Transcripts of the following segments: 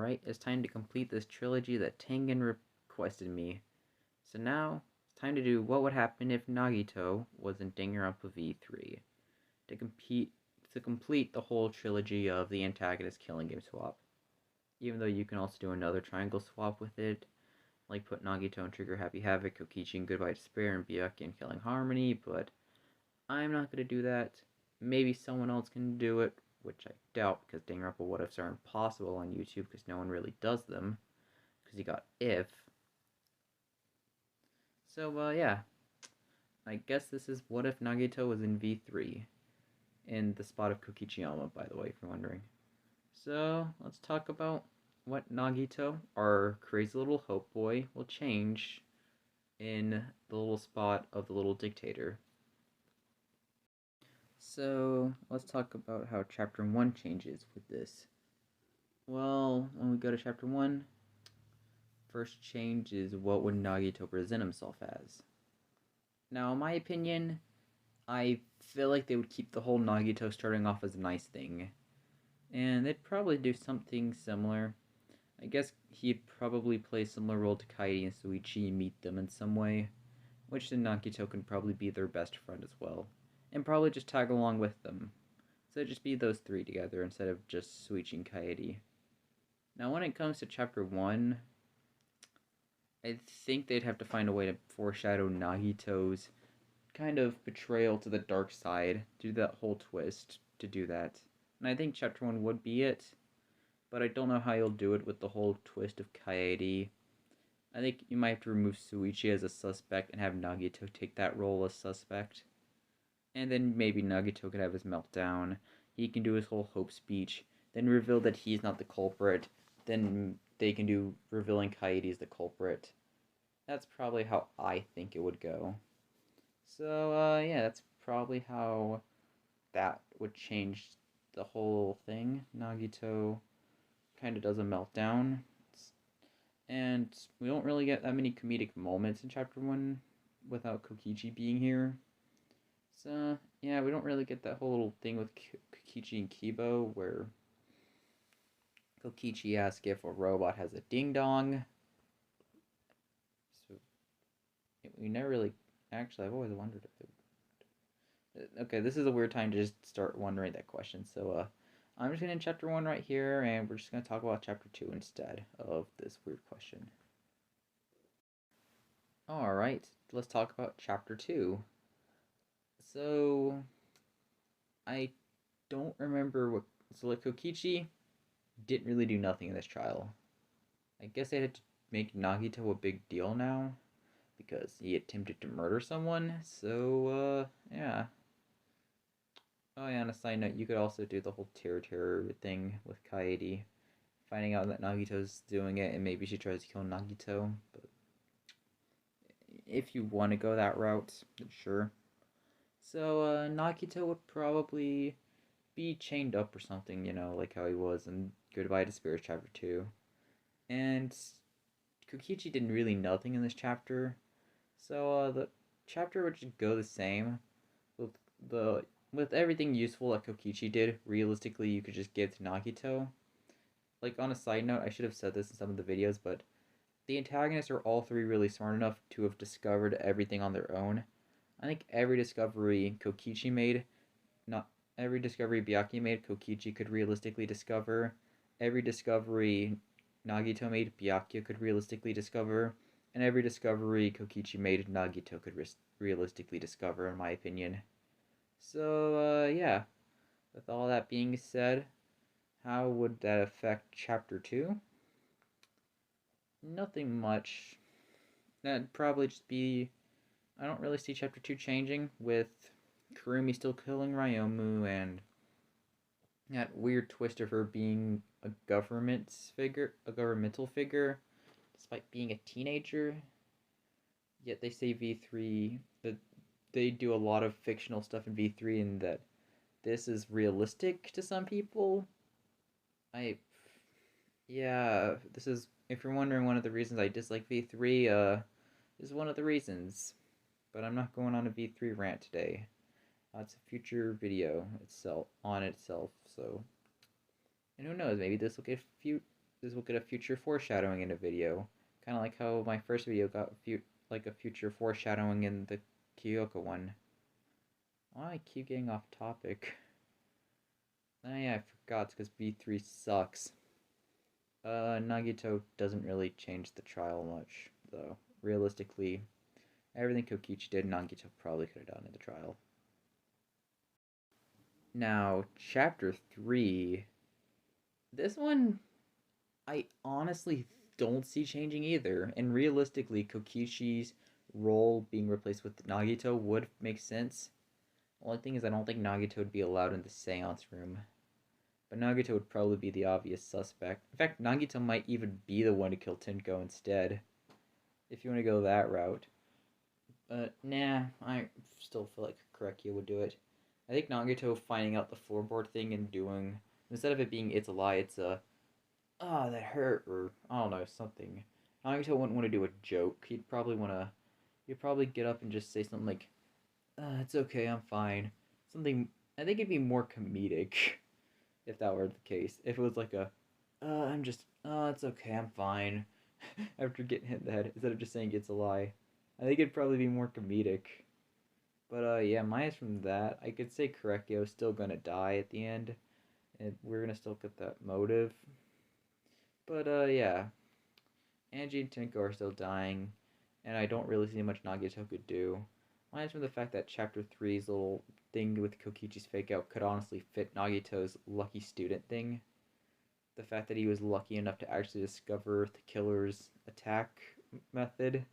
Alright, it's time to complete this trilogy that Tengen requested me. So now, it's time to do what would happen if Nagito was in Danganronpa V3. To complete the whole trilogy of the antagonist killing game swap. Even though you can also do another triangle swap with it, like put Nagito and Trigger Happy Havoc, Kokichi and Goodbye Despair, and Byakuya and Killing Harmony, but I'm not going to do that. Maybe someone else can do it, which I doubt, because Danganronpa what ifs are impossible on YouTube because no one really does them, because you got if. So, yeah. I guess this is what if Nagito was in V3. In the spot of Kokichi Ouma, by the way, if you're wondering. So, let's talk about what Nagito, our crazy little hope boy, will change in the little spot of the little dictator. So, let's talk about how Chapter 1 changes with this. Well, when we go to Chapter 1, first change is what would Nagito present himself as. Now, in my opinion, I feel like they would keep the whole Nagito starting off as a nice thing. And they'd probably do something similar. I guess he'd probably play a similar role to Kaede and Suichi and meet them in some way, which then Nagito can probably be their best friend as well, and probably just tag along with them. So it'd just be those three together instead of just Suichi and Kaede. Now when it comes to Chapter 1, I think they'd have to find a way to foreshadow Nagito's kind of betrayal to the dark side, do that whole twist to do that. And I think Chapter 1 would be it, but I don't know how you'll do it with the whole twist of Kaede. I think you might have to remove Suichi as a suspect and have Nagito take that role as suspect. And then maybe Nagito could have his meltdown, he can do his whole hope speech, then reveal that he's not the culprit, then they can do revealing Kaede as the culprit. That's probably how I think it would go. So, yeah, that's probably how that would change the whole thing. Nagito kind of does a meltdown. And we don't really get that many comedic moments in Chapter 1 without Kokichi being here. So, yeah, we don't really get that whole little thing with Kokichi and Kibo where Kokichi asks if a robot has a ding-dong. So, we never really... Actually, I've always wondered if it... Okay, this is a weird time to just start wondering that question. So, I'm just going to end Chapter 1 right here, and we're just going to talk about Chapter 2 instead of this weird question. Alright, let's talk about Chapter 2. So, I don't remember what... So, like, Kokichi didn't really do nothing in this trial. I guess they had to make Nagito a big deal now, because he attempted to murder someone, so, yeah. Oh yeah, on a side note, you could also do the whole terror thing with Kaede, finding out that Nagito's doing it, and maybe she tries to kill Nagito, but if you want to go that route, sure. So, Nagito would probably be chained up or something, you know, like how he was in Goodbye Despair Chapter 2. And Kokichi did really nothing in this chapter, so, the chapter would just go the same. With everything useful that Kokichi did, realistically, you could just give to Nagito. Like, on a side note, I should have said this in some of the videos, but the antagonists are all three really smart enough to have discovered everything on their own. I think every discovery Kokichi made, not every discovery Byakuya made, Kokichi could realistically discover. Every discovery Nagito made, Byakuya could realistically discover. And every discovery Kokichi made, Nagito could realistically discover, in my opinion. So, yeah. With all that being said, how would that affect Chapter 2? Nothing much. That'd probably just be... I don't really see Chapter 2 changing, with Kurumi still killing Ryomu, and that weird twist of her being a governmental figure, despite being a teenager. Yet they say V3, that they do a lot of fictional stuff in V3 and that this is realistic to some people. Yeah, this is, if you're wondering one of the reasons I dislike V3, is one of the reasons. But I'm not going on a V3 rant today. It's a future video on itself, so... And who knows, maybe this will get this will get a future foreshadowing in a video, kind of like how my first video got like a future foreshadowing in the Kyoko one. Why I keep getting off topic? Oh yeah, I forgot. It's because B3 sucks. Nagito doesn't really change the trial much, though. Realistically, everything Kokichi did, Nagito probably could have done in the trial. Now, Chapter 3. This one, I honestly don't see changing either. And realistically, Kokichi's role being replaced with Nagito would make sense. Only thing is, I don't think Nagito would be allowed in the seance room. But Nagito would probably be the obvious suspect. In fact, Nagito might even be the one to kill Tinko instead, if you want to go that route. But nah, I still feel like Korekiyo would do it. I think Nagito finding out the floorboard thing and doing, instead of it being it's a lie, it's a, that hurt, or I don't know, something. Nagito wouldn't want to do a joke. He'd probably get up and just say something like, it's okay, I'm fine. Something, I think it'd be more comedic if that were the case. If it was like a, it's okay, I'm fine, after getting hit in the head, instead of just saying it's a lie. I think it'd probably be more comedic. But yeah, minus from that, I could say Korekio's still gonna die at the end, and we're gonna still get that motive. But yeah, Angie and Tinko are still dying, and I don't really see much Nagito could do. Minus from the fact that Chapter 3's little thing with Kokichi's fake out could honestly fit Nagito's lucky student thing. The fact that he was lucky enough to actually discover the killer's attack method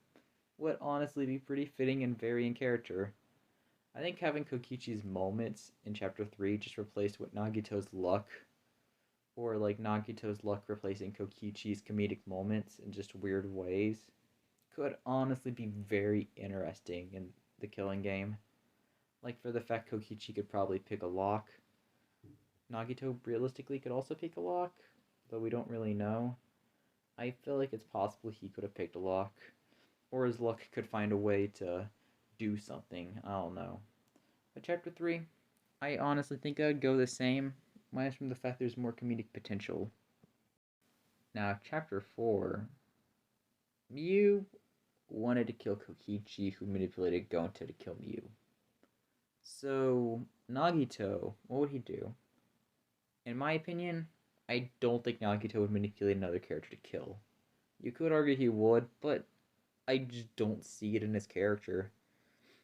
would honestly be pretty fitting and very in character. I think having Kokichi's moments in Chapter 3 just replaced with Nagito's luck, or like Nagito's luck replacing Kokichi's comedic moments in just weird ways, could honestly be very interesting in the killing game. Like for the fact Kokichi could probably pick a lock. Nagito realistically could also pick a lock, though we don't really know. I feel like it's possible he could have picked a lock, or his luck could find a way to do something. I don't know. But Chapter 3, I honestly think I'd go the same, minus from the fact there's more comedic potential. Now, Chapter 4, Miu wanted to kill Kokichi, who manipulated Gonta to kill Miu. So, Nagito, what would he do? In my opinion, I don't think Nagito would manipulate another character to kill. You could argue he would, but I just don't see it in his character.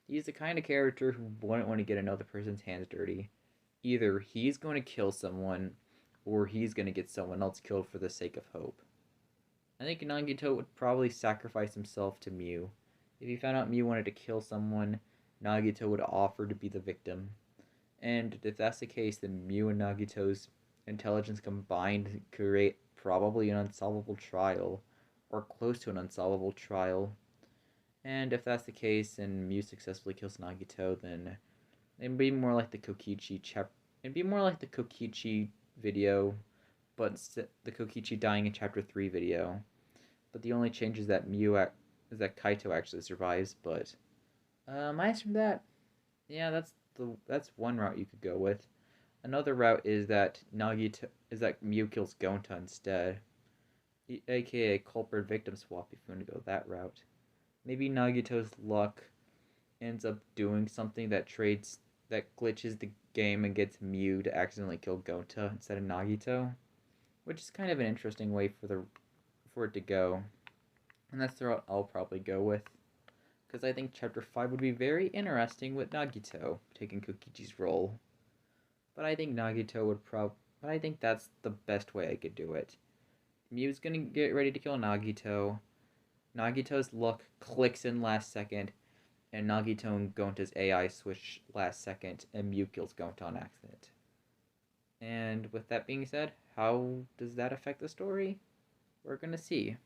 He's the kind of character who wouldn't want to get another person's hands dirty. Either he's going to kill someone, or he's going to get someone else killed for the sake of hope. I think Nagito would probably sacrifice himself to Miu. If he found out Miu wanted to kill someone, Nagito would offer to be the victim. And if that's the case, then Miu and Nagito's intelligence combined create probably an unsolvable trial, or close to an unsolvable trial. And if that's the case, and Miu successfully kills Nagito, then it'd be more like the Kokichi It'd be more like the Kokichi video, but the Kokichi dying in Chapter 3 video. But the only change is that is that Kaito actually survives. But minus from that, yeah, that's one route you could go with. Another route is that Miu kills Gonta instead, aka culprit victim swap. If you want to go that route, maybe Nagito's luck ends up doing something that glitches the game and gets Miu to accidentally kill Gonta instead of Nagito, which is kind of an interesting way for it to go. And that's the route I'll probably go with, because I think Chapter 5 would be very interesting with Nagito taking Kokichi's role. But I think but I think that's the best way I could do it. Miu's gonna get ready to kill Nagito. Nagito's luck clicks in last second, and Nagito and Gonta's AI switch last second, and Miu kills Gonta on accident. And with that being said, how does that affect the story? We're gonna see.